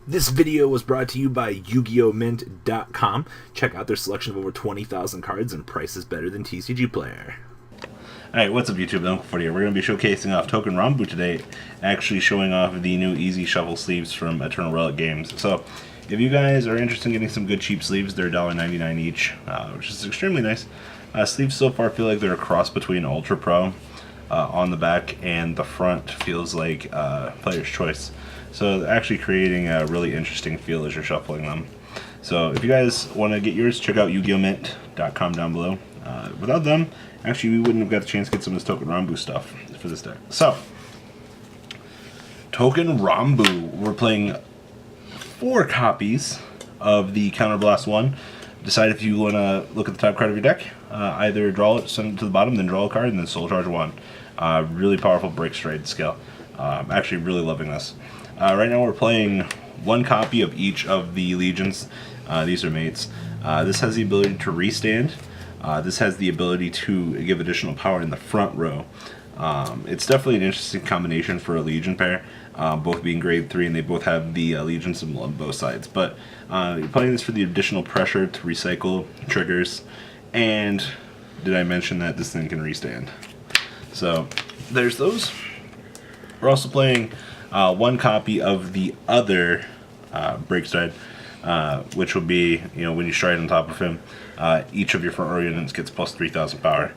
This video was brought to you by YugiohMint.com. Check out their selection of over 20,000 cards and prices better than TCG Player. Alright, what's up YouTube, Uncle 40 here. We're going to be showcasing off Touken Ranbu today, actually showing off the new Easy Shuffle sleeves from Eternal Relic Games. So, if you guys are interested in getting some good cheap sleeves, they're $1.99 each, which is extremely nice. Sleeves so far feel like they're a cross between Ultra Pro on the back, and the front feels like Player's Choice. So actually creating a really interesting feel as you're shuffling them. So if you guys want to get yours, check out YugiohMint.com down below. Without them, actually we wouldn't have got the chance to get some of this Touken Ranbu stuff for this deck. So, Touken Ranbu, we're playing 4 copies of the Counterblast 1. Decide if you want to look at the top card of your deck, either draw it, send it to the bottom, then draw a card, and then Soul Charge 1. Really powerful Breakside skill. Actually really loving this. Right now we're playing 1 copy of each of the Legions. These are mates. This has the ability to restand. This has the ability to give additional power in the front row. It's definitely an interesting combination for a Legion pair, both being grade 3, and they both have the Legion symbol on both sides. But you're playing this for the additional pressure to recycle triggers, and did I mention that this thing can restand? So there's those. We're also playing 1 copy of the other Breakside, which will be, when you stride on top of him, each of your front row units gets plus 3,000 power.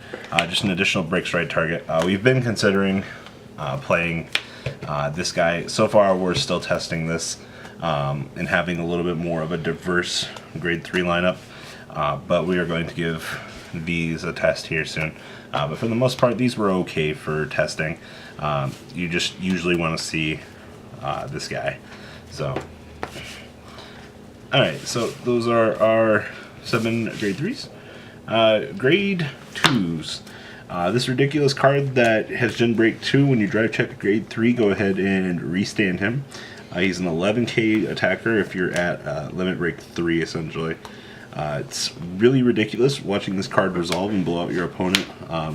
Just an additional Breakside target. We've been considering playing this guy. So far, we're still testing this and having a little bit more of a diverse grade 3 lineup, but we are going to give these a test here soon. But for the most part, these were okay for testing. You just usually want to see this guy. So, alright, so those are our 7 grade 3s. Grade 2s. This ridiculous card that has Gen Break 2, when you drive check a grade 3, go ahead and restand him. He's an 11k attacker if you're at limit break 3, essentially. It's really ridiculous watching this card resolve and blow out your opponent.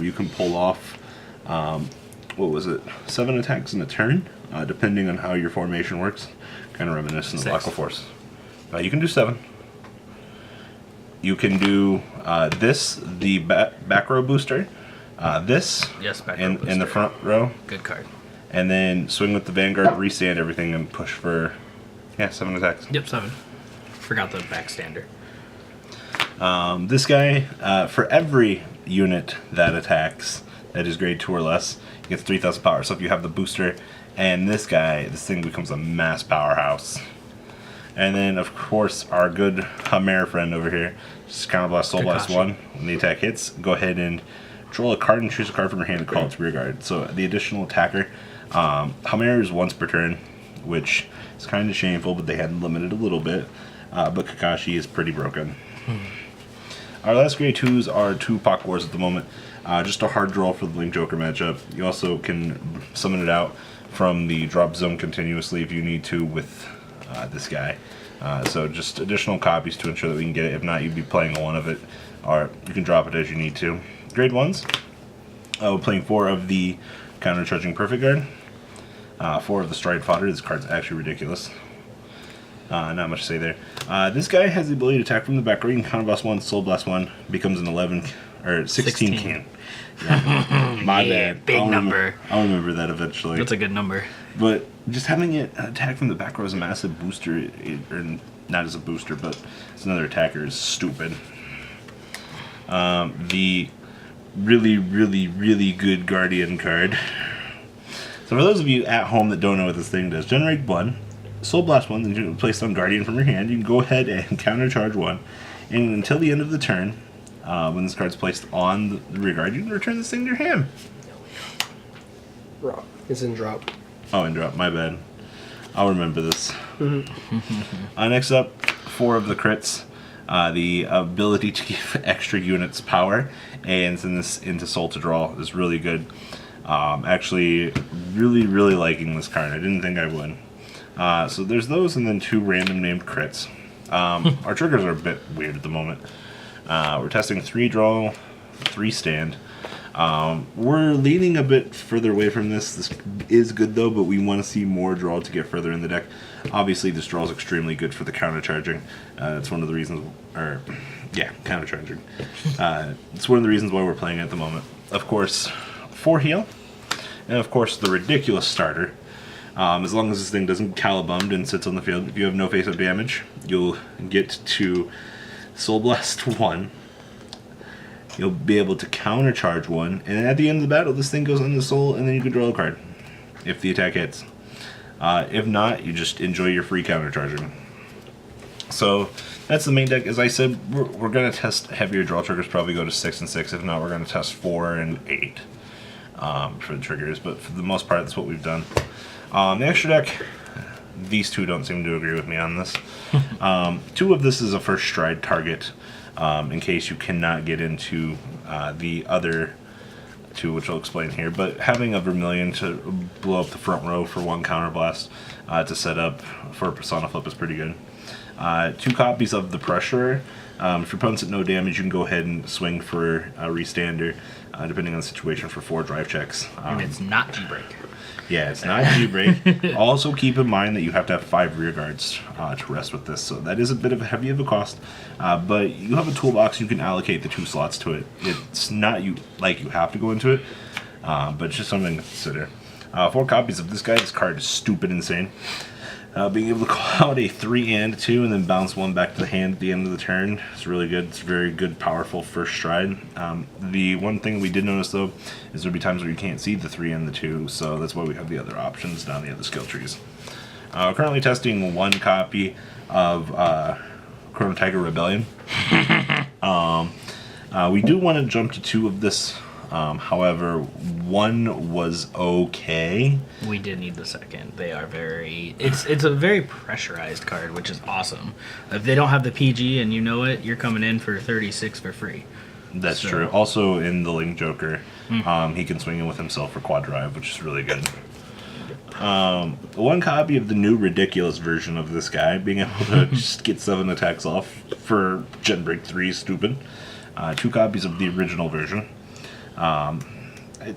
You can pull off, what was it, 7 attacks in a turn, depending on how your formation works. Kind of reminiscent of Aqua Force. You can do 7. You can do this, the back row booster, this, yes, back row booster in the front row. Good card. And then swing with the Vanguard, restand everything, and push for, 7 attacks. Yep, 7. Forgot the backstander. This guy, for every unit that attacks that is grade 2 or less, he gets 3,000 power. So if you have the booster and this guy, this thing becomes a mass powerhouse. And then, of course, our good Hammer friend over here, just Counterblast Soul Blast 1. When the attack hits, go ahead and draw a card and choose a card from your hand and call it to rear guard. So the additional attacker, Hammer is once per turn, which is kind of shameful, but they had limited a little bit. But Kakashi is pretty broken. Our last grade 2s are 2 Pak Wars at the moment. Just a hard draw for the Link Joker matchup. You also can summon it out from the drop zone continuously if you need to with this guy. So just additional copies to ensure that we can get it. If not, you'd be playing 1 of it, or you can drop it as you need to. Grade 1s, we're playing 4 of the Counter-Charging Perfect Guard, 4 of the Stride Fodder. This card's actually ridiculous. Not much to say there. This guy has the ability to attack from the back row. You can Counterblast 1, Soul Blast 1, becomes an 11 or 16 can. Yeah. My bad. Big number. I'll remember that eventually. That's a good number. But just having it attack from the back row as a massive booster, or not as a booster, but as another attacker, is stupid. The really, really, really good Guardian card. So for those of you at home that don't know what this thing does, generate 1. Soul Blast 1, then you place on Guardian from your hand. You can go ahead and counter charge 1, and until the end of the turn, when this card's placed on the rear guard, you can return this thing to your hand. Drop. It's in drop. Oh, in drop. My bad. I'll remember this. Next up, 4 of the crits. The ability to give extra units power and send this into Soul to draw is really good. Actually, really, really liking this card. I didn't think I would. So there's those, and then 2 random named crits. Our triggers are a bit weird at the moment. We're testing 3 draw, 3 stand. We're leaning a bit further away from this. This is good though, but we want to see more draw to get further in the deck. Obviously, this draw is extremely good for the counter charging. It's one of the reasons, counter charging. It's one of the reasons why we're playing at the moment. Of course, 4 heal, and of course the ridiculous starter. As long as this thing doesn't Calibummed and sits on the field, if you have no face-up damage, you'll get to Soul Blast 1. You'll be able to counter charge 1, and at the end of the battle, this thing goes on the soul, and then you can draw a card if the attack hits. If not, you just enjoy your free counter charging. So that's the main deck. As I said, we're going to test heavier draw triggers, probably go to 6 and 6. If not, we're going to test 4 and 8 for the triggers, but for the most part, that's what we've done. The extra deck, these two don't seem to agree with me on this. 2 of this is a first stride target. In case you cannot get into the other 2, which I'll explain here. But having a Vermilion to blow up the front row for 1 counterblast to set up for a Persona Flip is pretty good. 2 copies of the Pressure. If your opponent's at no damage, you can go ahead and swing for a Restander, depending on the situation, for 4 drive checks. And it's not G-Break. Yeah, it's not G-Break. Also, keep in mind that you have to have 5 rear guards to rest with this, so that is a bit of a heavy of a cost. But you have a toolbox, you can allocate the 2 slots to it. It's not you have to go into it, but it's just something to consider. 4 copies of this guy. This card is stupid insane. Being able to call out a 3 and 2 and then bounce 1 back to the hand at the end of the turn is really good. It's very good, powerful first stride. The one thing we did notice though is there'll be times where you can't see the 3 and the 2, so that's why we have the other options down the other skill trees. Currently testing 1 copy of Chrono Tiger Rebellion. We do want to jump to 2 of this. However, 1 was okay. We did need the second. They are very... It's a very pressurized card, which is awesome. If they don't have the PG and you know it, you're coming in for 36 for free. That's true. Also, in the Link Joker, he can swing in with himself for quad drive, which is really good. 1 copy of the new ridiculous version of this guy, being able to just get 7 attacks off for Gen Break 3 is stupid. 2 copies of the original version.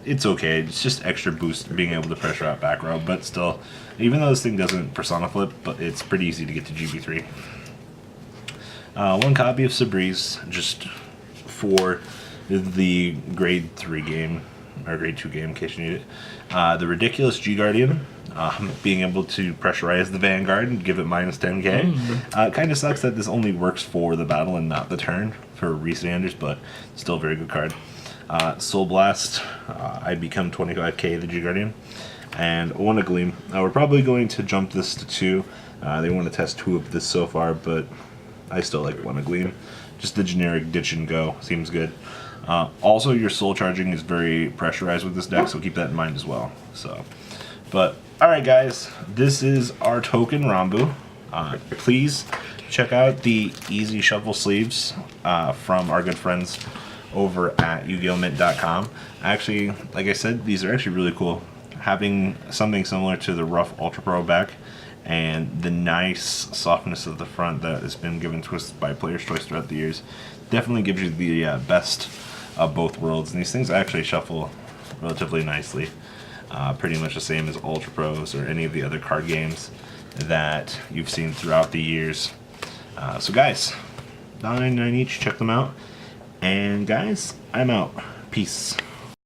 It's okay. It's just extra boost being able to pressure out back row, but still, even though this thing doesn't Persona Flip, but it's pretty easy to get to GB3. 1 copy of Sabriz, just for the grade 3 game, or grade 2 game in case you need it. The ridiculous G Guardian, being able to pressurize the Vanguard and give it minus 10k. Kind of sucks that this only works for the battle and not the turn for Restanders, but still a very good card. Soul Blast, I become 25k the G Guardian, and 1 Gleam. We're probably going to jump this to 2. They want to test 2 of this so far, but I still like 1 Gleam. Just the generic ditch and go seems good. Also, your soul charging is very pressurized with this deck, so keep that in mind as well. But alright guys, this is our Touken Ranbu. Please check out the Easy Shuffle sleeves from our good friends over at YugiohMint.com. Actually, like I said, these are actually really cool. Having something similar to the rough Ultra Pro back and the nice softness of the front that has been given to us by Player's Choice throughout the years definitely gives you the best of both worlds. And these things actually shuffle relatively nicely. Pretty much the same as Ultra Pros or any of the other card games that you've seen throughout the years. So guys, $9.99 each, check them out. And guys, I'm out. Peace.